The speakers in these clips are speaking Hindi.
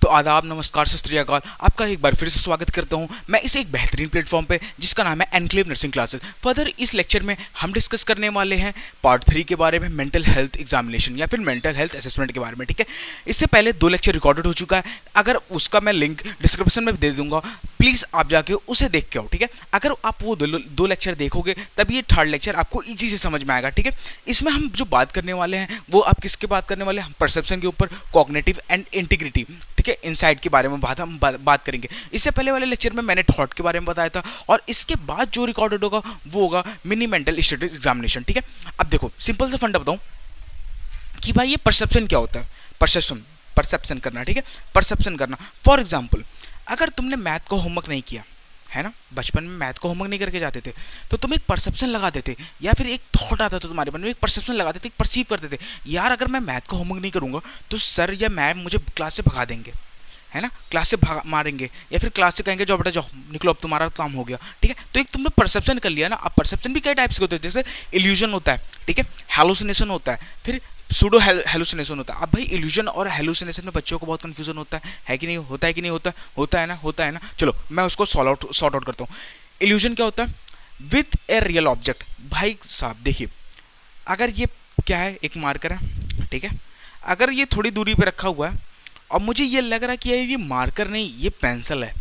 तो आदाब, नमस्कार, सत श्री अकाल। आपका एक बार फिर से स्वागत करता हूं मैं इस एक बेहतरीन प्लेटफॉर्म पे जिसका नाम है एनक्लेव नर्सिंग क्लासेस। फर्दर इस लेक्चर में हम डिस्कस करने वाले हैं पार्ट 3 के बारे में, मेंटल हेल्थ एग्जामिनेशन या फिर मेंटल हेल्थ असेसमेंट के बारे में। ठीक है, इससे पहले 2 लेक्चर रिकॉर्डेड हो चुका है, अगर उसका मैं लिंक डिस्क्रिप्शन में दे दूंगा, प्लीज़ आप जाके उसे देख के आओ। ठीक है, अगर आप वो 2 लेक्चर देखोगे तभी ये 3rd लेक्चर आपको ईजी से समझ में आएगा। ठीक है, इसमें हम जो बात करने वाले हैं वो आप किसके बात करने वाले हैं, परसेप्शन के ऊपर, कॉग्निटिव एंड इंटीग्रिटी, ठीक है, इनसाइट के बारे में हम बात करेंगे। इससे पहले वाले लेक्चर में मैंने थॉट के बारे में बताया था, और इसके बाद जो रिकॉर्डेड होगा वो होगा मिनी मेंटल स्टडीज एग्जामिनेशन। ठीक है, अब देखो सिंपल सा फंडा बताऊं कि भाई ये परसेप्शन क्या होता है। परसेप्शन करना, ठीक है, परसेप्शन करना। फॉर एग्जाम्पल, अगर तुमने मैथ को होमवर्क नहीं किया है ना, बचपन में मैथ को होमवर्क नहीं करके जाते थे, तो तुम एक परसेप्शन लगाते थे या फिर एक थॉट आता था तुम्हारे मन में, एक परसेप्शन लगाते थे, एक परसीव करते थे, यार अगर मैं मैथ को होमवर्क नहीं करूंगा तो सर या मैम मुझे क्लास से भगा देंगे, है ना, क्लास से मारेंगे, या फिर क्लास से कहेंगे जाओ बेटा जाओ निकलो, अब तुम्हारा काम हो गया। ठीक है, तो एक तुमने परसेप्शन कर लिया ना। अब परसेप्शन भी कई टाइप्स के होते हैं, जैसे इल्यूजन होता है, ठीक है, हैलुसिनेशन होता है, फिर सूडो हेलुसिनेशन होता है। अब भाई इल्यूजन और हेलुसिनेशन में बच्चों को बहुत कंफ्यूजन होता है कि नहीं होता है, कि नहीं होता, होता है ना। चलो मैं उसको सॉर्ट आउट करता हूँ। इल्यूजन क्या होता है, विथ ए रियल ऑब्जेक्ट। भाई साहब देखिए, अगर ये क्या है, एक मार्कर है, ठीक है, अगर ये थोड़ी दूरी पे रखा हुआ है और मुझे ये लग रहा है कि ये मार्कर नहीं, ये पेंसिल है,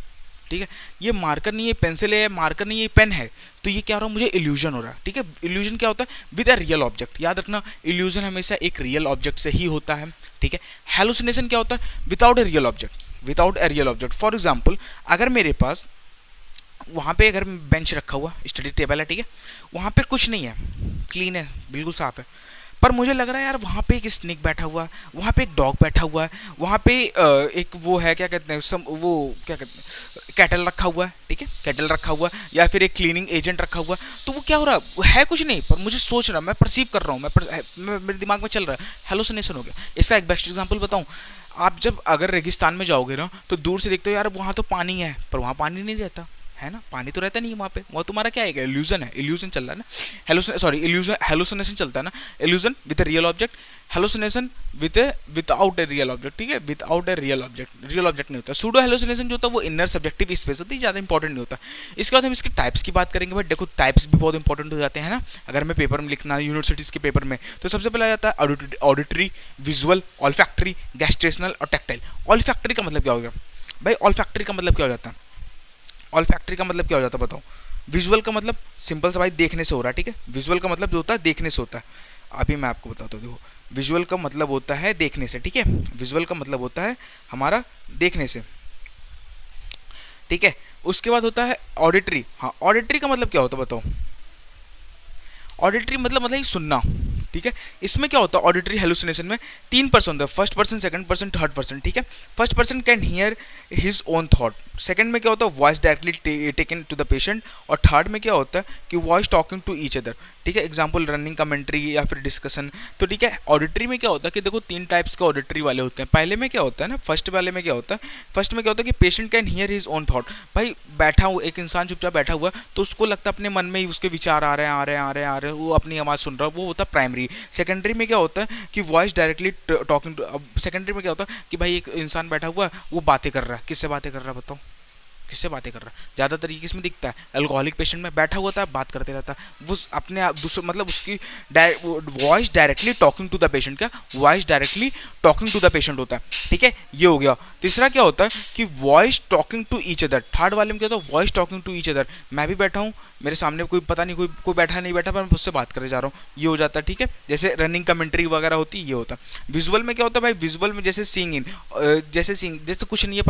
ठीक है, ये मार्कर नहीं, ये पेंसिल है, मार्कर नहीं, ये पेन है, तो ये क्या हो रहा है, मुझे इल्यूजन हो रहा है। ठीक है, इल्यूजन क्या होता है, विद अ रियल ऑब्जेक्ट। याद रखना, इल्यूजन हमेशा एक रियल ऑब्जेक्ट से ही होता है। ठीक है, हैलुसिनेशन क्या होता है, without a real object, without a real object. For example, अगर मेरे पास वहाँ पे अगर बेंच रखा हुआ, स्टडी टेबल है, ठीक है, वहाँ पे कुछ नहीं है, क्लीन है, बिल्कुल साफ है, पर मुझे लग रहा है यार वहाँ पे एक स्नेक बैठा हुआ है, वहाँ पे एक डॉग बैठा हुआ है, वहाँ पे एक वो है, क्या कहते हैं, वो क्या कहते हैं, कैटल रखा हुआ है, ठीक है, कैटल रखा हुआ है, या फिर एक क्लीनिंग एजेंट रखा हुआ है, तो वो क्या हो रहा है कुछ नहीं, पर मुझे सोच रहा, मैं परसीव कर रहा हूँ, मेरे दिमाग में चल रहा है, हेलुसिनेशन हो गया। इसका एक बेस्ट एग्जाम्पल बताऊँ, आप जब अगर रेगिस्तान में जाओगे ना, तो दूर से देखते हो यार वहाँ तो पानी है, पर वहाँ पानी नहीं रहता है ना, पानी तो रहता नहीं है वहाँ पे, वो तुम्हारा क्या है, इल्यूजन है, इल्यूजन चल रहा है ना, इल्यूजन, हेलुसिनेशन चलता है ना, illusion with real object, hallucination without a real object. ठीक है, विदाउट ए रियल ऑब्जेक्ट नहीं होता। सूडो हेलुसिनेशन जो होता है वो इनर सब्जेक्टिव स्पेस होती है, ज़्यादा इंपॉर्टेंट नहीं होता। इसके बाद हम इसके टाइप्स की बात करेंगे। बट देखो टाइप्स भी बहुत इंपॉर्टेंट हो जाते हैं ना, अगर हमें पेपर में लिखना है यूनिवर्सिटीज़ के पेपर में, तो सबसे पहले आ जाता है ऑडिटरी, विजुअल, ऑल्फैक्टरी, गैस्ट्रेशनल और टैक्टाइल। ऑल्फैक्टरी का मतलब क्या हो गया भाई, ऑल्फैक्टरी का मतलब क्या हो जाता है, ऑल्फैक्टरी का मतलब क्या हो जाता है बताओ। विजुअल का मतलब सिंपल सा भाई देखने से हो रहा है, ठीक है, विजुअल का मतलब जो होता है देखने से होता है। अभी मैं आपको बताता हूँ, देखो विजुअल का मतलब होता है देखने से, ठीक है, विजुअल का मतलब होता है हमारा देखने से, ठीक है। उसके बाद होता है ऑडिटरी। हाँ, ऑडिटरी का मतलब क्या होता है बताओ। ऑडिटरी मतलब सुनना, ठीक है। इसमें क्या होता है, ऑडिटरी हेलुसिनेशन में 3 पर्सन होता है, first person, second person, third person, ठीक है। First person can hear his own thought, second में क्या होता है, voice directly taken to the patient, और थर्ड में क्या होता है कि voice talking to each other, ठीक है, एग्जाम्पल रनिंग कमेंट्री या फिर डिस्कशन। तो ठीक है, ऑडिटरी में क्या होता है कि देखो 3 टाइप्स के ऑडिटरी वाले होते हैं। पहले में क्या होता है ना, फर्स्ट वाले में क्या होता है, फर्स्ट में क्या होता है कि patient can hear his own thought. भाई बैठा हुआ एक इंसान चुपचाप बैठा हुआ तो उसको लगता है अपने मन में ही उसके विचार आ रहे हैं, वो अपनी आवाज़ सुन रहा है, वो होता है प्राइमरी। सेकेंडरी में क्या होता है कि वॉइस डायरेक्टली टॉकिंग टू, अब सेकेंडरी में क्या होता है कि भाई एक इंसान बैठा हुआ है, वो बातें कर रहा है, किससे बातें कर रहा है बताओ, किससे बातें कर रहा है। ज़्यादातर ये किसमें दिखता है, अल्कोहलिक पेशेंट में बैठा हुआ था, बात करते रहता है, वो अपने आप दूसरे मतलब उसकी voice directly talking to the patient, क्या voice directly talking to the patient होता है, ठीक है, ये हो गया। तीसरा क्या होता है कि voice talking to each other. Third वाले में क्या होता है, voice talking to each other, मैं भी बैठा हूँ, मेरे सामने कोई पता नहीं कोई बैठा नहीं बैठा, पर मैं उससे बात करने जा रहा हूँ, ये हो जाता है, ठीक है। जैसे रनिंग कमेंट्री वगैरह होती है, ये होता है। विजुअल में क्या होता है भाई, विजुअल में जैसे सीइंग इन, जैसे कुछ नहीं है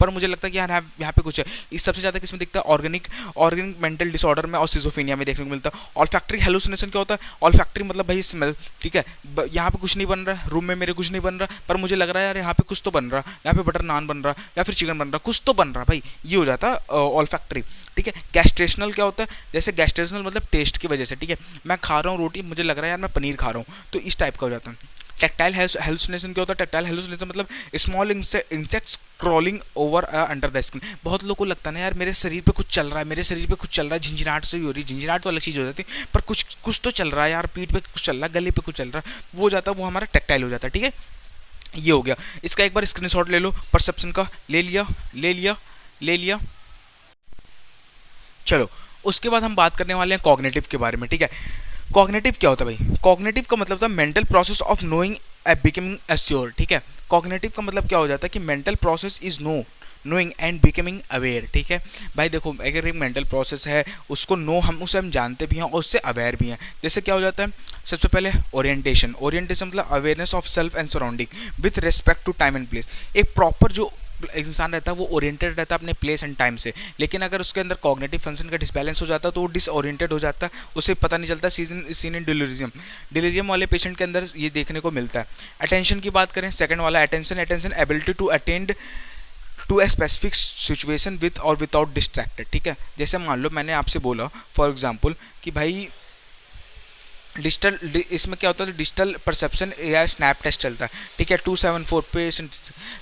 पर मुझे लगता है कि यार यहाँ पे कुछ है। इस सबसे ज़्यादा किसमें दिखता है, ऑर्गेनिक मेंटल डिसऑर्डर में और सिजोफेनिया में देखने को मिलता है। ऑल्फैक्टरी हेलुसिनेशन क्या होता है, ऑल्फैक्टरी मतलब भाई स्मेल, ठीक है, यहाँ पे कुछ नहीं बन रहा है, रूम में मेरे कुछ नहीं बन रहा, पर मुझे लग रहा है यार यहाँ पे कुछ तो बन रहा है, यहाँ पे बटर नान बन रहा है या फिर चिकन बन रहा है, कुछ तो बन रहा है भाई, ये हो जाता है ऑल्फैक्टरी, ठीक है। गैस्ट्रेशनल क्या होता है, जैसे गैस्ट्रेशनल मतलब टेस्ट की वजह से, ठीक है, मैं खा रहा हूँ रोटी, मुझे लग रहा है यार मैं पनीर खा रहा हूँ, तो इस टाइप का हो जाता है। टैक्टाइल हेलुसिनेशन क्या होता है, टैक्टाइल हेलुसिनेशन मतलब small insects crawling over under the skin. बहुत लोगों को लगता है ना यार मेरे शरीर पे कुछ चल रहा है, मेरे शरीर पे कुछ चल रहा है, झंझनाहट से भी हो रही है, झंझनाहट तो अलग चीज़ हो जाती है, पर कुछ तो चल रहा है यार, पीठ पे कुछ चल रहा है, गले पे कुछ चल रहा है, वो हो जाता है, वो हमारा टैक्टाइल हो जाता है, ठीक है। ये हो गया। इसका एक बार स्क्रीनशॉट ले लो, परसेप्शन का ले लिया, ले लिया, ले लिया। चलो उसके बाद हम बात करने वाले हैं कॉग्निटिव के बारे में, ठीक है। कॉग्निटिव क्या होता है भाई? कॉग्निटिव का मतलब होता है mental process of knowing becoming assure, ठीक है। कॉग्निटिव का मतलब क्या हो जाता है कि mental process is knowing and becoming aware, ठीक है भाई। देखो अगर एक मेंटल प्रोसेस है, उसको उसे हम जानते भी हैं और उससे अवेयर भी हैं। जैसे क्या हो जाता है, सबसे पहले ओरिएंटेशन। ओरिएंटेशन मतलब awareness of self and surrounding with respect to time and place. एक प्रॉपर जो इंसान रहता है वो ओरिएंटेड रहता है अपने प्लेस एंड टाइम से, लेकिन अगर उसके अंदर कॉग्निटिव फंक्शन का डिसबैलेंस हो जाता है तो वो डिसओरिएंटेड हो जाता है, उसे पता नहीं चलता। सीन इन डिलीरियम, डिलीरियम वाले पेशेंट के अंदर ये देखने को मिलता है। अटेंशन की बात करें, सेकंड वाला attention, attention ability to attend to a specific situation with और विदाउट डिस्ट्रैक्टेड, ठीक है। जैसे मान लो मैंने आपसे बोला फॉर एग्जांपल कि भाई डिजिटल, इसमें क्या होता है, डिजिटल परसेप्शन या स्नैप टेस्ट चलता है, ठीक है। 274 पेशेंट,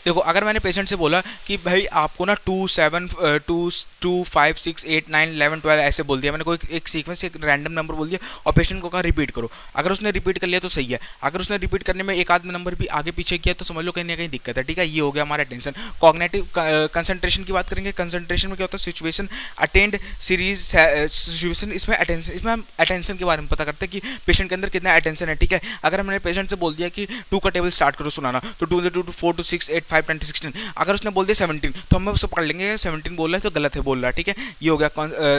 देखो अगर मैंने पेशेंट से बोला कि भाई आपको ना 2 7 2 2 5 6 8 9 11 12 ऐसे बोल दिया, मैंने कोई एक सीक्वेंस एक रैंडम नंबर बोल दिया और पेशेंट को कहा रिपीट करो। अगर उसने रिपीट कर लिया तो सही है, अगर उसने रिपीट करने में एक आध नंबर भी आगे पीछे किया तो समझ लो कहीं ना कहीं दिक्कत है, ठीक है। ये हो गया हमारा अटेंशन। कॉग्निटिव कंसंट्रेशन की बात करेंगे, कंसंट्रेशन में क्या होता है, सिचुएशन अटेंड सीरीज सिचुएशन, इसमें अटेंशन, इसमें हम अटेंशन के बारे में पता करते हैं कि पेशेंट के अंदर कितना अटेंशन है, ठीक है। अगर मैंने पेशेंट से बोल दिया कि 2 का टेबल स्टार्ट करो सुनाना, तो 2 2 2 4 2 6 8 5 10 16, अगर उसने बोल दिया 17 तो हम उससे पढ़ लेंगे 17 बोल रहा है तो गलत है बोल रहा है, ठीक है। ये हो गया,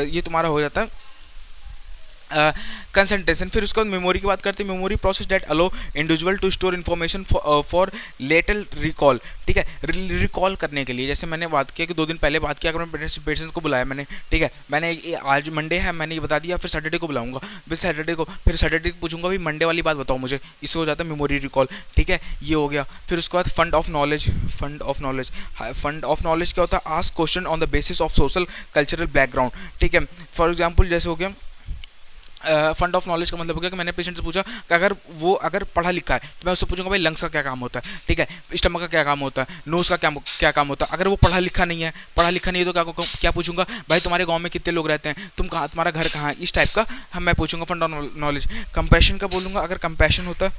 ये तुम्हारा हो जाता है कंसंट्रेशन। फिर उसके बाद मेमोरी की बात करते हैं, memory process that allow individual to store information for later recall, ठीक है, रिकॉल करने के लिए। जैसे मैंने बात किया कि 2 दिन पहले बात किया, अगर मैं पेशेंट्स को बुलाया मैंने, ठीक है, मैंने आज मंडे है मैंने ये बता दिया, फिर सैटरडे को बुलाऊंगा, फिर सैटरडे को पूछूंगा भाई मंडे वाली बात बताओ मुझे, इससे हो जाता है मेमोरी रिकॉल, ठीक है। ये हो गया। फिर उसके बाद fund of knowledge, fund of knowledge, fund of knowledge क्या होता है, ask question on the basis of social cultural background, ठीक है। फॉर एग्जाम्पल जैसे हो गया फंड ऑफ नॉलेज का मतलब हो गया कि मैंने पेशेंट से पूछा कि अगर पढ़ा लिखा है तो मैं उससे पूछूंगा भाई लंग्स का क्या काम होता है, ठीक है, स्टमक का क्या काम होता है, नोज का क्या काम होता है। अगर वो पढ़ा लिखा नहीं है तो क्या पूछूंगा, भाई तुम्हारे गांव में कितने लोग रहते हैं, तुम्हारा घर कहाँ है, इस टाइप का मैं पूछूंगा फंड ऑफ नॉलेज। कंपैशन का बोलूँगा, अगर कंपैशन होता है,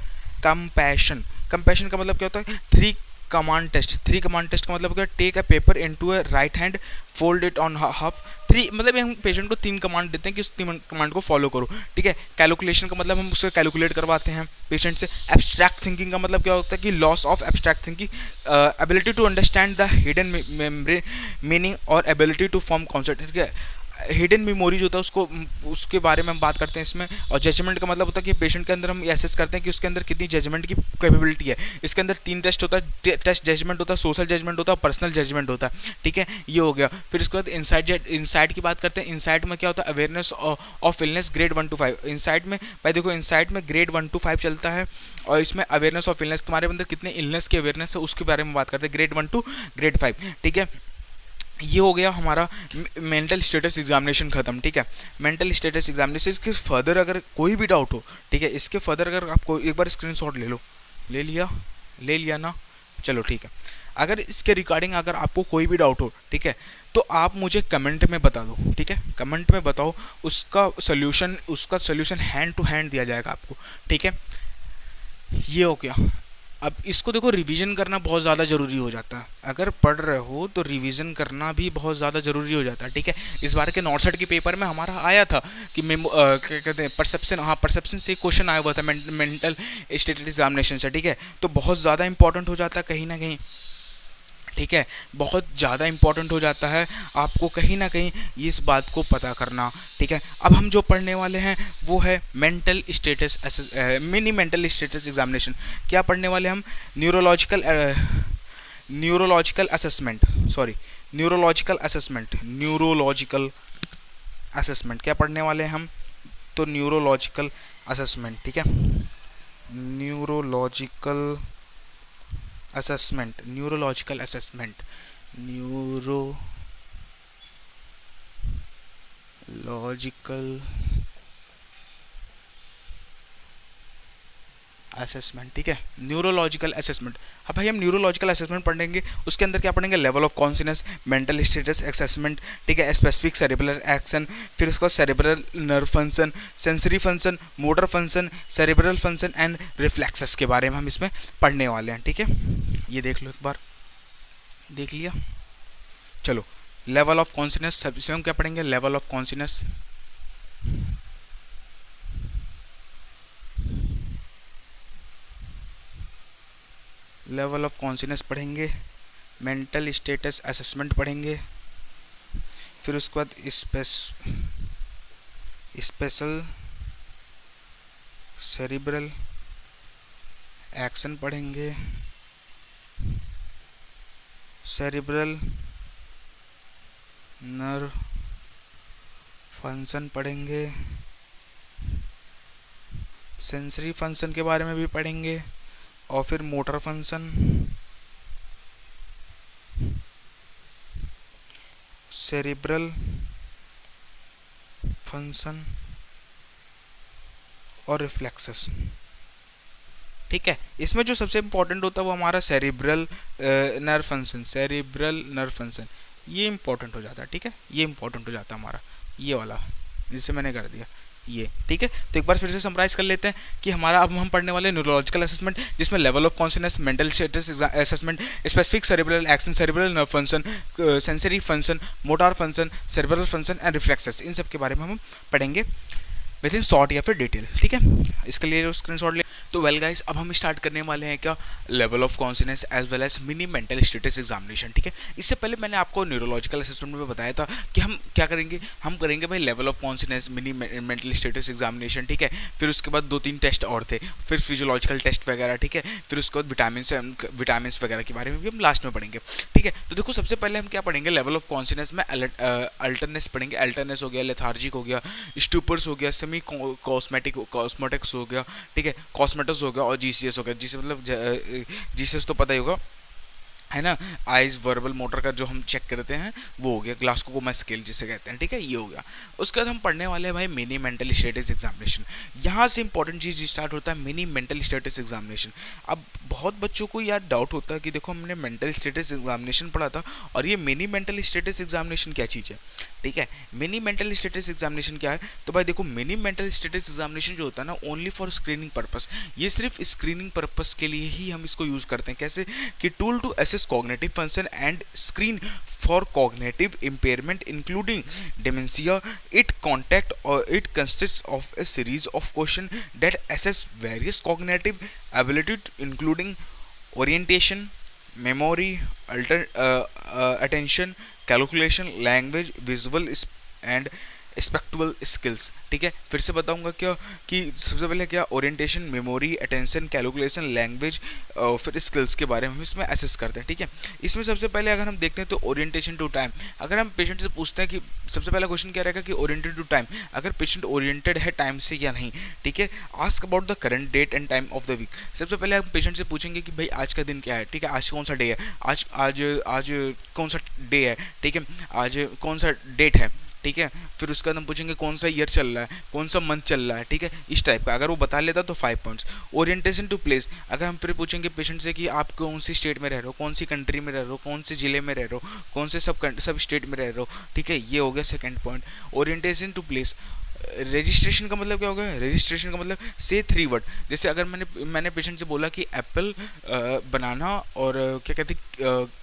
कंपैशन का मतलब क्या होता है, 3 कमांड टेस्ट का मतलब क्या, take a paper into a right hand, fold it on half, 3 मतलब हम पेशेंट को 3 कमांड देते हैं कि उस 3 कमांड को फॉलो करो, ठीक है। कैलकुलेशन का मतलब हम उससे कैलकुलेट करवाते हैं पेशेंट से। एब्स्ट्रैक्ट थिंकिंग का मतलब क्या होता है कि loss of abstract thinking, ability to understand the hidden meaning और एबिलिटी टू फॉर्म कॉन्सेप्ट, ठीक है। हिडन मेमोरी जो होता है उसके बारे में हम बात करते हैं इसमें। और जजमेंट का मतलब होता है कि पेशेंट के अंदर हम एसेस करते हैं कि उसके अंदर कितनी जजमेंट की कैपेबिलिटी है। इसके अंदर 3 टेस्ट होता है, टेस्ट जजमेंट होता है, सोशल जजमेंट होता है, पर्सनल जजमेंट होता है, ठीक है। ये हो गया। फिर इसके बाद इंसाइट की बात करते हैं। इंसाइट में क्या होता है, awareness of illness grade 1 to 5। Insight में भाई देखो, इंसाइट में ग्रेड 1 to 5 चलता है और इसमें अवेयरनेस ऑफ इलनेस, तुम्हारे अंदर कितने इलनेस की अवेयरनेस है उसके बारे में बात करते हैं, ग्रेड 1 to ग्रेड 5, ठीक है। ये हो गया हमारा मेंटल स्टेटस एग्जामिनेशन खत्म, ठीक है। मेंटल स्टेटस एग्जामिनेशन के फर्दर अगर कोई भी डाउट हो, ठीक है, इसके फर्दर अगर आपको एक बार स्क्रीनशॉट ले लो, ले लिया ना, चलो ठीक है। अगर इसके रिगार्डिंग अगर आपको कोई भी डाउट हो, ठीक है, तो आप मुझे कमेंट में बता दो, ठीक है, कमेंट में बताओ, उसका सोल्यूशन हैंड टू हैंड दिया जाएगा आपको, ठीक है। ये हो गया। अब इसको देखो, रिवीजन करना बहुत ज़्यादा ज़रूरी हो जाता है। अगर पढ़ रहे हो तो रिवीजन करना भी बहुत ज़्यादा ज़रूरी हो जाता है, ठीक है। इस बार के नॉर्थ के पेपर में हमारा आया था कि क्या कहते हैं, परसेप्शन, हाँ परसेप्शन से क्वेश्चन आया हुआ था मेंटल स्टेटस एग्जामिनेशन से, ठीक है। तो बहुत ज़्यादा इंपॉर्टेंट हो जाता है कहीं ना कहीं, ठीक है, बहुत ज़्यादा इंपॉर्टेंट हो जाता है आपको कहीं ना कहीं इस बात को पता करना, ठीक है। अब हम जो पढ़ने वाले हैं वो है mental status mini mental status examination. क्या पढ़ने वाले हम, न्यूरोलॉजिकल असेसमेंट क्या पढ़ने वाले हैं हम, तो न्यूरोलॉजिकल असेसमेंट, ठीक है। न्यूरोलॉजिकल असेसमेंट असेसमेंट, ठीक है, न्यूरोलॉजिकल असेसमेंट। अब भाई हम न्यूरोलॉजिकल असेसमेंट पढ़ेंगे, उसके अंदर क्या पढ़ेंगे, level of consciousness, mental status assessment, ठीक है, स्पेसिफिक सेरेब्रल एक्शन, फिर उसका cerebral nerve function, sensory function, motor function, cerebral function and reflexes के बारे में हम इसमें पढ़ने वाले हैं, ठीक है। ये देख लो एक बार, देख लिया। चलो लेवल ऑफ कॉन्शियसनेस, सबसे हम क्या पढ़ेंगे, level of consciousness, level of consciousness पढ़ेंगे, मेंटल स्टेटस असेसमेंट पढ़ेंगे, फिर उसके बाद स्पेशल सेरिब्रल एक्शन पढ़ेंगे, सेरिब्रल नर्व फंक्शन पढ़ेंगे, सेंसरी फंक्शन के बारे में भी पढ़ेंगे, और फिर मोटर फंक्शन, सेरिब्रल फंक्शन और रिफ्लेक्सेस, ठीक है। इसमें जो सबसे इंपॉर्टेंट होता है वो हमारा cerebral nerve function, cerebral nerve function, ये इंपॉर्टेंट हो जाता है, ठीक है, ये इंपॉर्टेंट हो जाता है हमारा, ये वाला जिसे मैंने कर दिया ये, ठीक है। तो एक बार फिर से समराइज कर लेते हैं कि हमारा अब हम पढ़ने वाले न्यूरोलॉजिकल असेसमेंट, जिसमें level of consciousness, mental status assessment, specific cerebral action, cerebral nerve function, sensory function, motor function, cerebral function and reflexes, इन सब के बारे में हम पढ़ेंगे विद इन शॉर्ट या फिर डिटेल, ठीक है। इसके लिए स्क्रीनशॉट ले। तो वेल गाइस, अब हम स्टार्ट करने वाले हैं क्या, level of consciousness as well as mini mental status examination, ठीक है। इससे पहले मैंने आपको न्यूरोलॉजिकल असेसमेंट में बताया था कि हम क्या करेंगे, हम करेंगे भाई level of consciousness, mini mental status examination, ठीक है। फिर उसके बाद 2-3 टेस्ट और थे, फिर फिजियोलॉजिकल टेस्ट वगैरह, ठीक है। फिर उसके बाद विटामिन वगैरह के बारे में भी हम लास्ट में पढ़ेंगे, ठीक है। तो देखो सबसे पहले हम क्या पढ़ेंगे, लेवल ऑफ कॉन्शियसनेस में अल्टरनेस पढ़ेंगे, अल्टरनेस हो गया, लेथार्जिक हो गया, स्टूपर्स हो गया, सेमी कॉस्मेटिक्स हो गया, ठीक है, कॉस्मेटस हो गया और जीसीएस हो गया। जीसी मतलब जीसीएस तो पता ही होगा, है ना, आइज वर्बल मोटर का जो हम चेक करते हैं वो हो गया, ग्लास्कोमा स्केल जिसे कहते हैं, ठीक है, ये हो गया। उसके बाद हम पढ़ने वाले हैं भाई मिनी मेंटल स्टेटस एग्जामिनेशन। यहाँ से इंपॉर्टेंट चीज़ स्टार्ट होता है मिनी मेंटल स्टेटस एग्जामिनेशन। अब बहुत बच्चों को यार डाउट होता है कि देखो हमने मेंटल स्टेटस एग्जामिनेशन पढ़ा था और ये मिनी मेंटल स्टेटस एग्जामिनेशन क्या चीज़ है, ठीक है। मिनी मेंटल स्टेटस एग्जामिनेशन क्या है, तो भाई देखो मिनी मेंटल स्टेटस एग्जामिनेशन जो होता है ना, ओनली फॉर स्क्रीनिंग पर्पस, ये सिर्फ स्क्रीनिंग पर्पस के लिए ही हम इसको यूज़ करते हैं। कैसे कि tool to assess cognitive function and screen for cognitive impairment including dementia. It consists of a series of questions that assess various cognitive abilities including orientation, memory, attention, calculation, language, visual and perceptual skills, ठीक है। फिर से बताऊंगा क्या कि सबसे पहले क्या, orientation, memory, attention, calculation, language और फिर स्किल्स के बारे में हम इसमें असेस करते हैं, ठीक है। इसमें सबसे पहले अगर हम देखते हैं तो ओरिएंटेशन टू टाइम, अगर हम पेशेंट से पूछते हैं कि सबसे पहला क्वेश्चन क्या रहेगा कि ओरिएंटेड टू टाइम, अगर पेशेंट ओरिएंटेड है टाइम से या नहीं, ठीक है। Ask about the current date and time of the week, सबसे पहले हम पेशेंट से पूछेंगे कि भाई आज का दिन क्या है, ठीक है, आज कौन सा डे है, आज आज आज कौन सा डे है, ठीक है, आज कौन सा डेट है, ठीक है। फिर उसके बाद हम पूछेंगे कौन सा ईयर चल रहा है, कौन सा मंथ चल रहा है, ठीक है, इस टाइप का। अगर वो बता लेता तो 5 पॉइंट्स। ओरिएंटेशन टू प्लेस, अगर हम फिर पूछेंगे पेशेंट से कि आप कौन सी स्टेट में रह रहे हो, कौन सी कंट्री में रह रहे हो, कौन से जिले में रह रहे हो, कौन से सब स्टेट में रह रहे हो, ठीक है, ये हो गया second point. Orientation to place, registration का मतलब क्या होगा, रजिस्ट्रेशन का मतलब से 3 वर्ड, जैसे अगर मैंने पेशेंट से बोला कि एप्पल, बनाना और क्या कहते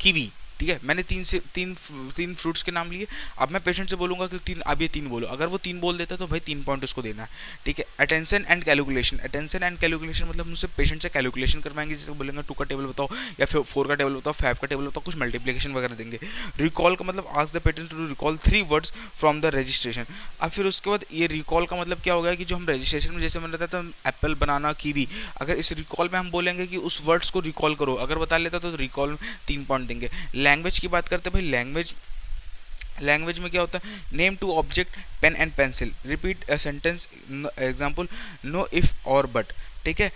कीवी, ठीक है, मैंने तीन फ्रूट्स के नाम लिए। अब मैं पेशेंट से बोलूँगा कि अब ये 3 बोलो, अगर वो 3 बोल देता तो भाई 3 पॉइंट उसको देना है, ठीक है। Attention and calculation, attention and calculation मतलब मुझसे पेशेंट से कैलकुलेशन करवाएंगे, जैसे बोलेंगे 2 का टेबल बताओ या फिर 4 का टेबल बताओ, 5 का टेबल बताओ, कुछ मल्टीप्लिकेशन वगैरह देंगे। रिकॉल का मतलब ask the patient to recall 3 words from the registration. अब फिर उसके बाद ये रिकॉल का मतलब क्या होगा कि जो हम रजिस्ट्रेशन में जैसे मैंने बताया था एप्पल, बनाना, कीवी, अगर इस रिकॉल में हम बोलेंगे कि उस वर्ड्स को रिकॉल करो, अगर बता लेता तो रिकॉल में 3 पॉइंट देंगे। लैंग्वेज की बात करते हैं भाई, लैंग्वेज में क्या होता है, name two object, pen and pencil, repeat a sentence, example no, if और बट, ठीक है।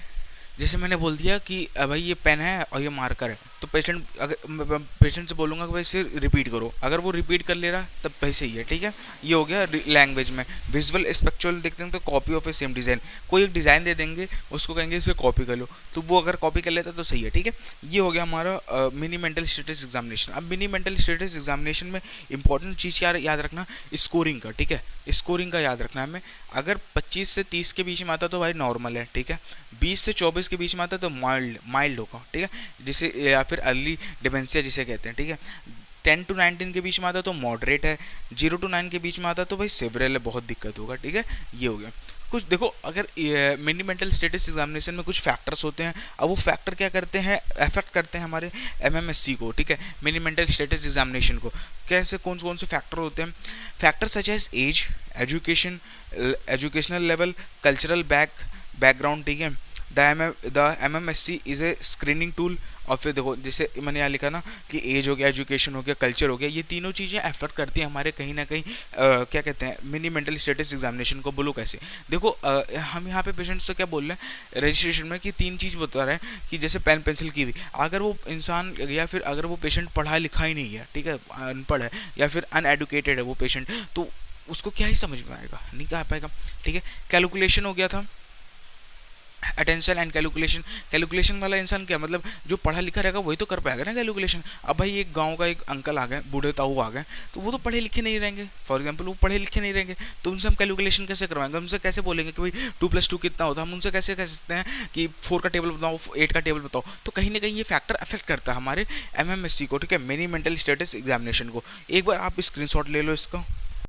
जैसे मैंने बोल दिया कि भाई ये पेन है और ये मार्कर है, तो पेशेंट अगर पेशेंट से बोलूँगा कि भाई इसे रिपीट करो, अगर वो रिपीट कर ले रहा है तब भाई सही है, ठीक है। ये हो गया लैंग्वेज में। विजुअल स्पेक्चुअल देखते हैं तो copy of A same design, कोई एक डिज़ाइन दे देंगे, उसको कहेंगे इसे कॉपी कर लो, तो वो अगर कॉपी कर लेता तो सही है, ठीक है। ये हो गया हमारा मिनी मेंटल स्टेटस एग्जामिनेशन। अब मिनी मेंटल स्टेटस एग्जामिनेशन में इंपॉर्टेंट चीज़ क्या याद रखना, स्कोरिंग का, ठीक है। स्कोरिंग का याद रखना है हमें। अगर 25 से 30 के बीच में आता तो भाई नॉर्मल है, ठीक है। 20 से 24 के बीच में आता तो माइल्ड होगा, ठीक है, जिसे या फिर अर्ली डिमेंशिया जिसे कहते हैं, ठीक है। 10 to 19 के बीच में आता तो मॉडरेट है, 0 to 9 के बीच में आता तो भाई सेवरल है, बहुत दिक्कत होगा, ठीक है। ये हो गया कुछ। देखो अगर मिनी मेंटल स्टेटस एग्जामिनेशन में कुछ फैक्टर्स होते हैं, अब वो फैक्टर क्या करते हैं, अफेक्ट करते हैं हमारे MMSC को, ठीक है, मिनी मेंटल स्टेटस एग्जामिनेशन को। कैसे, कौन कौन से फैक्टर होते हैं? Factor such as age, education, educational level, cultural background, ठीक है। The MMSC is a screening tool. और फिर देखो जैसे मैंने यहाँ लिखा ना कि एज हो गया, एजुकेशन हो गया, कल्चर हो गया, ये तीनों चीज़ें एफर्ट करती हैं हमारे कहीं ना कहीं क्या कहते हैं मिनी मेंटल स्टेटस एग्जामिनेशन को। बोलो कैसे? देखो हम यहाँ पे पेशेंट से क्या बोल रहे हैं रजिस्ट्रेशन में कि 3 चीज़ बता रहे हैं कि जैसे पेन पेंसिल की भी, अगर वो इंसान या फिर अगर वो पेशेंट पढ़ा लिखा ही नहीं है, ठीक है, अनपढ़ है या फिर अनएडुकेटेड है वो पेशेंट, तो उसको क्या ही समझ में आएगा, नहीं कह पाएगा, ठीक है। कैलकुलेशन हो गया था, अटेंशन एंड कैलकुलेशन। कैलकुलेशन वाला इंसान क्या मतलब जो पढ़ा लिखा रहेगा वही तो कर पाएगा ना कैलकुलेशन। अब भाई एक गांव का एक अंकल आ गए, बूढ़े ताऊ आ गए, तो वो तो पढ़े लिखे नहीं रहेंगे, फॉर एग्जांपल वो पढ़े लिखे नहीं रहेंगे, तो उनसे हम कैलकुलेशन कैसे करवाएंगे? उनसे कैसे बोलेंगे कि भाई 2+2 कितना होता है? हम उनसे कैसे कह सकते हैं कि 4 का टेबल बताओ, 8 का टेबल बताओ? तो कहीं ना कहीं ये फैक्टर अफेक्ट करता है हमारे MMSC को, ठीक है, मिनी मेंटल स्टेटस एग्जामिनेशन को। एक बार आप स्क्रीनशॉट ले लो इसका।